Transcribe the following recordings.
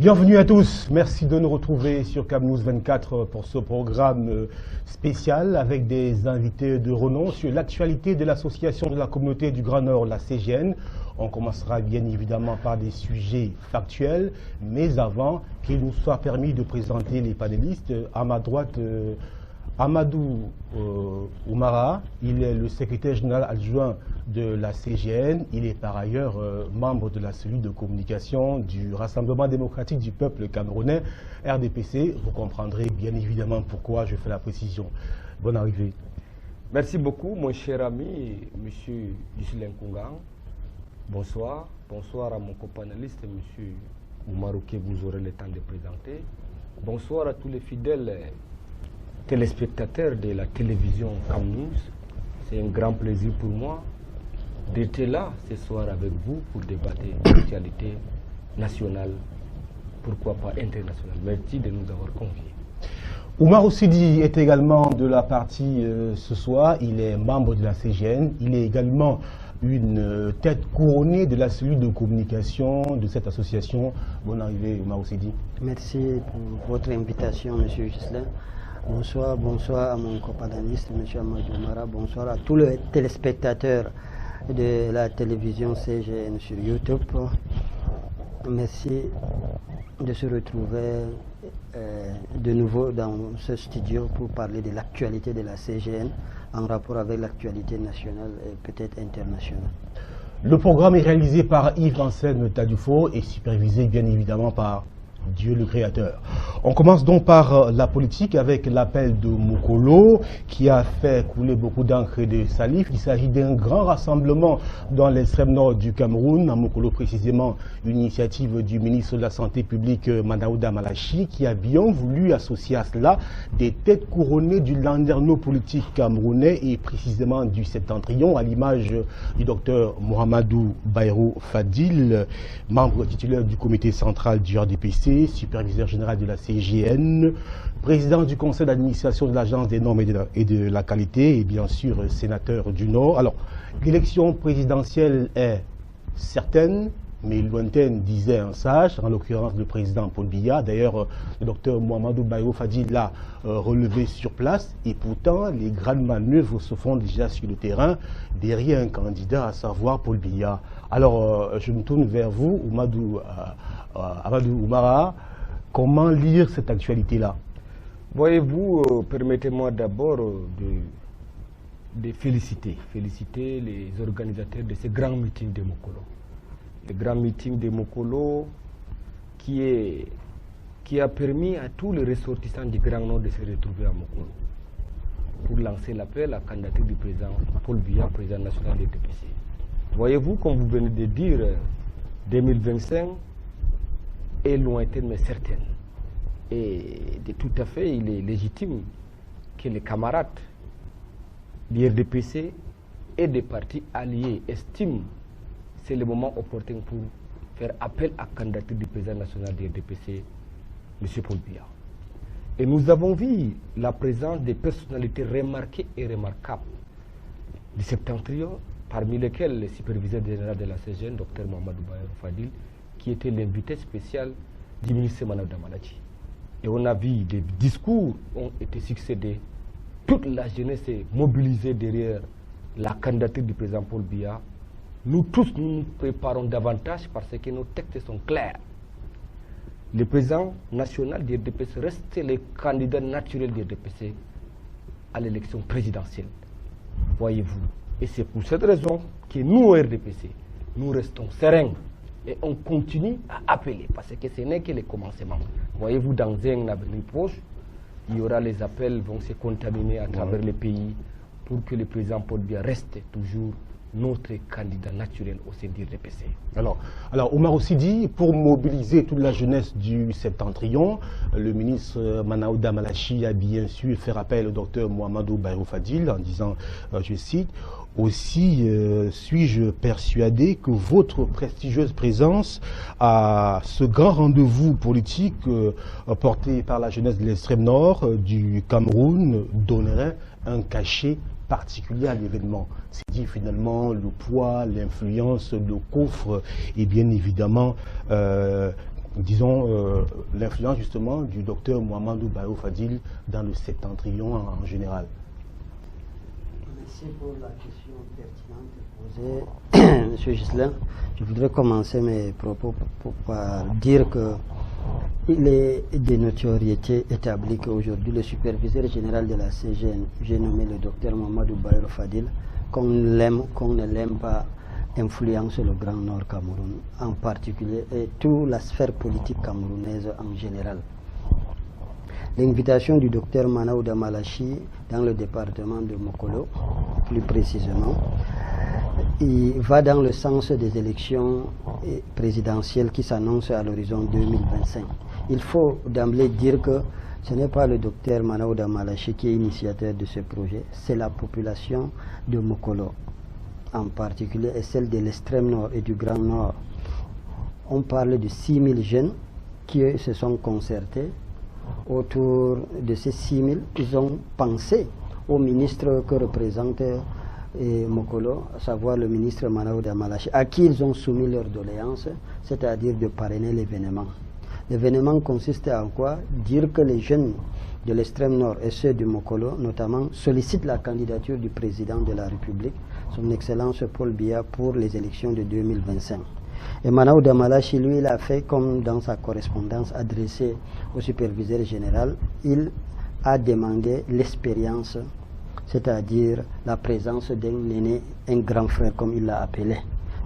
Bienvenue à tous, merci de nous retrouver sur CamNews 24 pour ce programme spécial avec des invités de renom sur l'actualité de l'association de la communauté du Grand Nord, la CGN. On commencera bien évidemment par des sujets factuels, mais avant qu'il nous soit permis de présenter les panélistes, à ma droite, Amadou Oumara, il est le secrétaire général adjoint de la CGN, il est par ailleurs membre de la cellule de communication du Rassemblement démocratique du peuple camerounais, RDPC. Vous comprendrez bien évidemment pourquoi je fais la précision. Bonne arrivée. Merci beaucoup mon cher ami, monsieur Ghislain Koungan. Bonsoir. Bonsoir à mon copanéliste, monsieur Oumarou, que vous aurez le temps de présenter. Bonsoir à tous les fidèles téléspectateurs de la télévision CamNews. C'est un grand plaisir pour moi d'être là ce soir avec vous pour débattre l'actualité nationale, pourquoi pas internationale. Merci de nous avoir conviés. Oumarou Sidi est également de la partie ce soir. Il est membre de la CGN. Il est également une tête couronnée de la cellule de communication de cette association. Bonne arrivée, Oumarou Sidi. Merci pour votre invitation, monsieur Ghislain. Bonsoir, bonsoir à mon copanéliste, M. Amadou Oumara. Bonsoir à tous les téléspectateurs de la télévision CGN sur YouTube. Merci de se retrouver de nouveau dans ce studio pour parler de l'actualité de la CGN en rapport avec l'actualité nationale et peut-être internationale. Le programme est réalisé par Yves Anselme Tadufo et supervisé bien évidemment par Dieu le Créateur. On commence donc par la politique avec l'appel de Mokolo qui a fait couler beaucoup d'encre et de salive. Il s'agit d'un grand rassemblement dans l'extrême nord du Cameroun, à Mokolo précisément, une initiative du ministre de la Santé publique Manaouda Malachi qui a bien voulu associer à cela des têtes couronnées du landerneau politique camerounais et précisément du septentrion, à l'image du docteur Mohamedou Bayrou Fadil, membre titulaire du comité central du RDPC, superviseur général de la CGN, président du conseil d'administration de l'agence des normes et de la qualité et bien sûr sénateur du Nord. Alors, l'élection présidentielle est certaine, mais lointaine, disait un sage, en l'occurrence le président Paul Biya. D'ailleurs, le docteur Mohamedou Bayrou Fadil l'a relevé sur place et pourtant les grandes manœuvres se font déjà sur le terrain derrière un candidat, à savoir Paul Biya. Alors, je me tourne vers vous, Amadou Oumara. Comment lire cette actualité-là? Voyez-vous, permettez-moi d'abord de féliciter les organisateurs de ce grand meeting de Mokolo. Le grand meeting de Mokolo qui a permis à tous les ressortissants du Grand Nord de se retrouver à Mokolo pour lancer l'appel à la candidature du président Paul Biya, président national des DPC. Voyez-vous, comme vous venez de dire, 2025 est lointaine mais certaine. Et de tout à fait, il est légitime que les camarades du RDPC et des partis alliés estiment que c'est le moment opportun pour faire appel à la candidature du président national du RDPC, M. Paul Biya. Et nous avons vu la présence des personnalités remarquées et remarquables du septentrion, parmi lesquels le superviseur général de la CGN, Dr Mohamedou Bayrou Fadil, qui était l'invité spécial du ministre Manaouda Malachi. Et on a vu des discours ont été succédés. Toute la jeunesse est mobilisée derrière la candidature du président Paul Biya. Nous tous nous préparons davantage parce que nos textes sont clairs. Le président national du RDPC reste le candidat naturel du RDPC à l'élection présidentielle. Voyez-vous. Et c'est pour cette raison que nous, au RDPC, nous restons sereins et on continue à appeler parce que ce n'est que le commencement. Voyez-vous, dans un avenir proche, il y aura les appels vont se contaminer à travers le pays pour que le président Paul Biya reste toujours notre candidat naturel au sein du RDPC. Alors Oumarou Sidi, pour mobiliser toute la jeunesse du septentrion, le ministre Manaouda Malachi a bien su faire appel au docteur Mohamedou Bayrou Fadil en disant, je cite, aussi suis-je persuadé que votre prestigieuse présence à ce grand rendez-vous politique porté par la jeunesse de l'extrême nord du Cameroun donnerait un cachet particulier à l'événement. C'est dit finalement le poids, l'influence, le coffre et bien évidemment disons, l'influence justement du docteur Mouhamadou Bayo Fadil dans le septentrion en général? Merci pour la question pertinente posée, M. Ghislain. Je voudrais commencer mes propos par dire que il est de notoriété établie qu'aujourd'hui le superviseur général de la CGN, j'ai nommé le docteur Mouhamadou Bayo Fadil, qu'on l'aime, qu'on ne l'aime pas, influence le Grand Nord Cameroun en particulier et toute la sphère politique camerounaise en général. L'invitation du docteur Manaouda Malachi dans le département de Mokolo, plus précisément, il va dans le sens des élections présidentielles qui s'annoncent à l'horizon 2025. Il faut d'emblée dire que ce n'est pas le docteur Manaouda Malachi qui est initiateur de ce projet, c'est la population de Mokolo en particulier et celle de l'extrême nord et du Grand Nord. On parle de 6000 jeunes qui se sont concertés. Autour de ces 6000, ils ont pensé au ministre que représente Mokolo, à savoir le ministre Manaouda Malachi, à qui ils ont soumis leur doléance, c'est-à-dire de parrainer l'événement. L'événement consiste en quoi? Dire que les jeunes de l'extrême nord et ceux de Mokolo, notamment, sollicitent la candidature du président de la République, son Excellence Paul Biya, pour les élections de 2025. Et Manaouda Malachi, lui, il a fait comme dans sa correspondance adressée au superviseur général, il a demandé l'expérience, c'est-à-dire la présence d'un aîné, un grand frère comme il l'a appelé.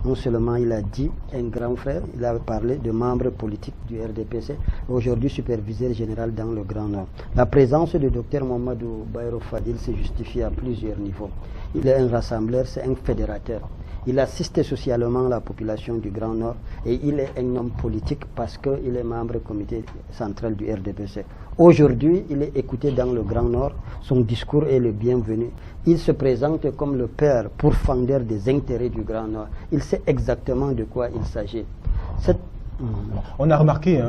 Non seulement il a dit un grand frère, il a parlé de membres politiques du RDPC, aujourd'hui superviseur général dans le Grand Nord. La présence du docteur Mouhamadou Bayo Fadil se justifie à plusieurs niveaux. Il est un rassembleur, c'est un fédérateur. Il assiste socialement la population du Grand Nord et il est un homme politique parce qu'il est membre du comité central du RDPC. Aujourd'hui, il est écouté dans le Grand Nord, son discours est le bienvenu. Il se présente comme le père pourfendeur des intérêts du Grand Nord. Il sait exactement de quoi il s'agit. On a remarqué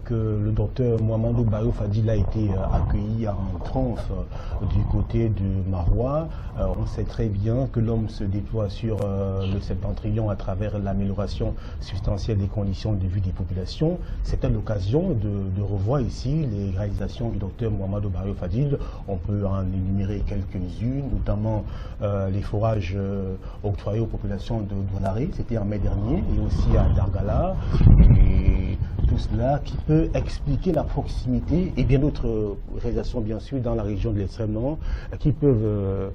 que le docteur Mouhamadou Bayo Fadil a été accueilli en triomphe du côté de Marois. On sait très bien que l'homme se déploie sur le septentrion à travers l'amélioration substantielle des conditions de vie des populations. C'était l'occasion de revoir ici les réalisations du docteur Mouhamadou Bayo Fadil. On peut en énumérer quelques-unes, notamment les forages octroyés aux populations de Douanaré, c'était en mai dernier, et aussi à Dargala. Et tout cela qui peut expliquer la proximité et bien d'autres réalisations bien sûr dans la région de l'extrême nord qui peuvent,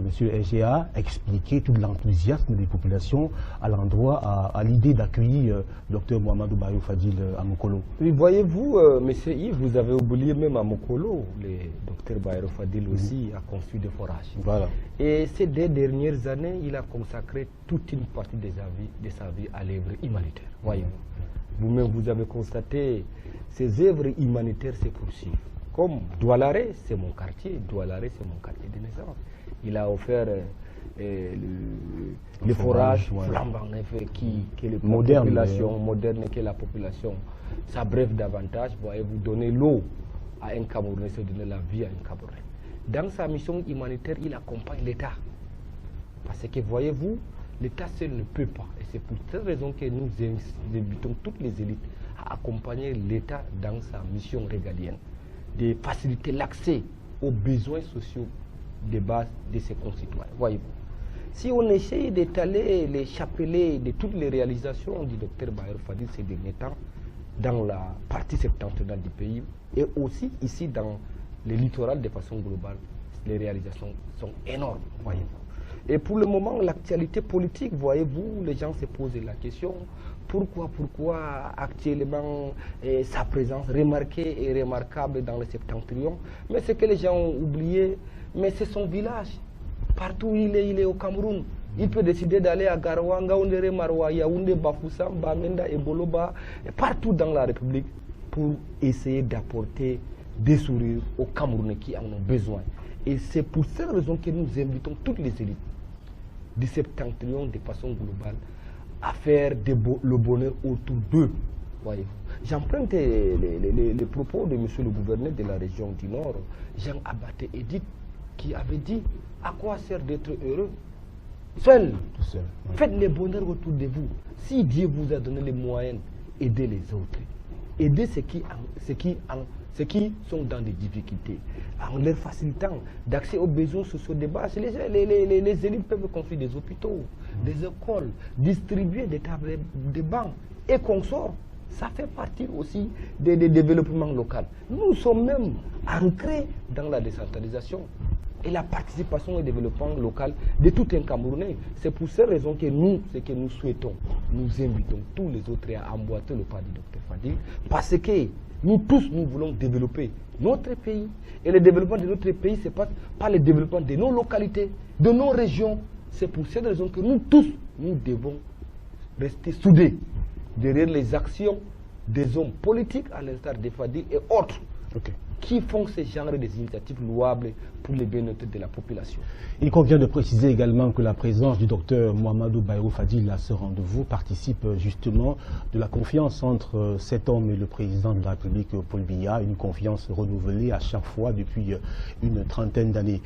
monsieur SGA, expliquer tout l'enthousiasme des populations à l'endroit, à l'idée d'accueillir docteur Mouhamadou Bayo Fadil à Mokolo. Oui, voyez-vous, monsieur Yves, vous avez oublié même à Mokolo, le docteur Bayo Fadil aussi a construit des forages. Voilà. Et ces 2 dernières années, il a consacré toute une partie de sa vie à l'œuvre humanitaire. Voyez-vous. Vous-même, vous avez constaté, ces œuvres humanitaires se poursuivent. Comme Doualaré, c'est mon quartier. Doualaré, c'est mon quartier de naissance. Il a offert les forages flambants que la population moderne, que la population s'abreuve davantage. Voyez-vous, donner l'eau à un Camerounais, c'est donner la vie à un Camerounais. Dans sa mission humanitaire, il accompagne l'État. Parce que, voyez-vous, l'État seul ne peut pas. Et c'est pour cette raison que nous invitons toutes les élites à accompagner l'État dans sa mission régalienne, de faciliter l'accès aux besoins sociaux de base de ses concitoyens. Voyez-vous, si on essaye d'étaler les chapelets de toutes les réalisations du docteur Bayo Fadil ces derniers temps, dans la partie septentrionale du pays, et aussi ici dans le littoral de façon globale, les réalisations sont énormes. Voyez-vous. Et pour le moment, l'actualité politique, voyez-vous, les gens se posent la question, pourquoi actuellement sa présence remarquée et remarquable dans le septentrion? Mais ce que les gens ont oublié, mais c'est son village. Partout où il est au Cameroun. Il peut décider d'aller à Garoua, Ngaoundéré, Maroua, Yaoundé, Bafoussam, Bamenda et Boloba, et partout dans la République, pour essayer d'apporter des sourires aux Camerounais qui en ont besoin. Et c'est pour cette raison que nous invitons toutes les élites du septentrion de façon globale à faire le bonheur autour d'eux. J'emprunte les propos de monsieur le gouverneur de la région du Nord, Jean Abaté Edith, qui avait dit à quoi sert d'être heureux seul. Faites le bonheur autour de vous. Si Dieu vous a donné les moyens aider les autres, aider ceux qui sont dans des difficultés, en leur facilitant d'accès aux besoins sociaux de base. Les élites peuvent construire des hôpitaux, des écoles, distribuer des tables de bancs et consorts. Ça fait partie aussi des développements locaux. Nous sommes même ancrés dans la décentralisation et la participation au développement local de tout un Camerounais. C'est pour ces raisons que nous, ce que nous souhaitons, nous invitons tous les autres à emboîter le pas du Dr Fadil, parce que nous tous, nous voulons développer notre pays. Et le développement de notre pays, ce n'est pas le développement de nos localités, de nos régions. C'est pour cette raison que nous tous, nous devons rester soudés derrière les actions des hommes politiques, à l'instar de Fadil et autres, qui font ce genre d'initiatives louables pour le bien-être de la population. Il convient de préciser également que la présence du docteur Mohamedou Bayrou Fadil à ce rendez-vous participe justement de la confiance entre cet homme et le président de la République, Paul Biya, une confiance renouvelée à chaque fois depuis une trentaine d'années.